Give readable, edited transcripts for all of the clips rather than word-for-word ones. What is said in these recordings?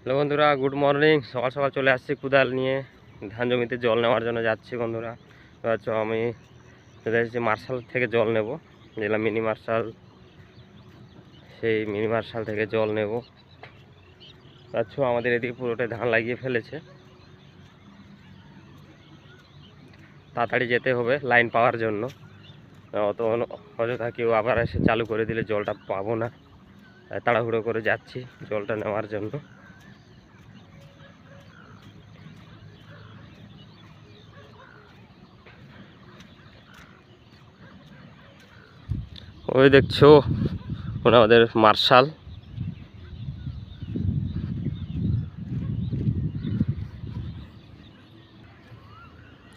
Hello বন্ধুরা, good morning. সকাল সকাল চলে আসছি কোদাল নিয়ে ধান জমিতে জল নেওয়ার জন্য যাচ্ছি বন্ধুরা। তো আমি চলে এসেছি মার্শাল থেকে জল নেব, যেটা মিনি মার্শাল, সেই মিনি মার্শাল থেকে জল নেব। আচ্ছা, আমাদের এদিকে পুরোটাই ধান লাগিয়ে ফেলেছে, তাড়াতাড়ি যেতে হবে লাইন পাওয়ার জন্য। অত অযথা কেউ আবার এসে চালু করে দিলে জলটা পাবো না, তাড়াহুড়ো করে যাচ্ছি জলটা নেওয়ার জন্য। ওই দেখছো ওটা আমাদের মার্শাল।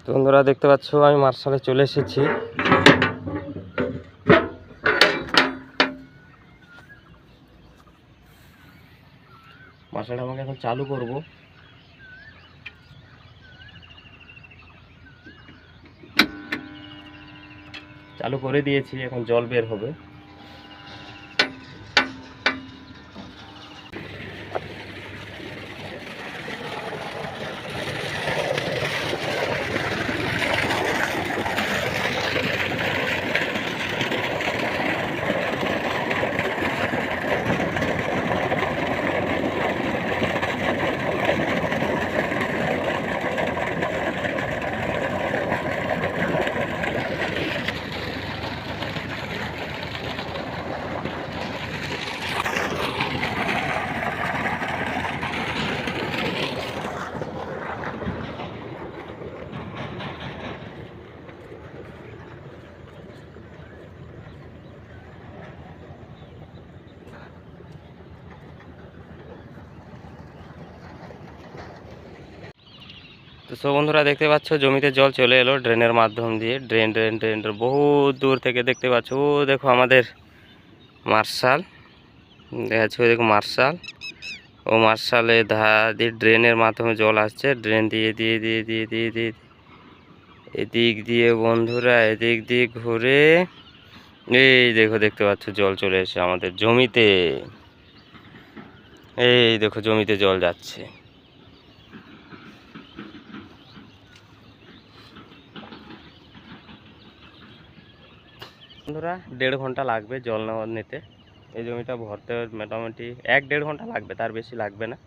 তো বন্ধুরা দেখতে পাচ্ছ আমি মার্শালে চলে এসেছি। মার্শালটা আমাকে এখন চালু করব। চালু করে দিয়েছি, এখন জল বের হবে। তো সব বন্ধুরা দেখতে পাচ্ছ জমিতে জল চলে এলো ড্রেনের মাধ্যম দিয়ে। ড্রেন ড্রেন ড্রেন বহু দূর থেকে দেখতে পাচ্ছ। ও দেখো আমাদের মার্শাল, দেখাচ্ছ দেখো মার্শাল। ও মার্শালে দিয়ে ড্রেনের মাধ্যমে জল আসছে। ড্রেন দিয়ে দিয়ে দিয়ে দিয়ে দিয়ে দিয়ে এদিক দিয়ে বন্ধুরা এদিক দিয়ে ঘুরে এই দেখো দেখতে পাচ্ছ জল চলে এসে আমাদের জমিতে। এই দেখো জমিতে জল যাচ্ছে। বন্ধুরা 1.5 ঘন্টা লাগবে জল নেওয়ার নিতে। এই জমিটা ভরতে মোটামুটি 1-1.5 ঘন্টা লাগবে, তার বেশি লাগবে না।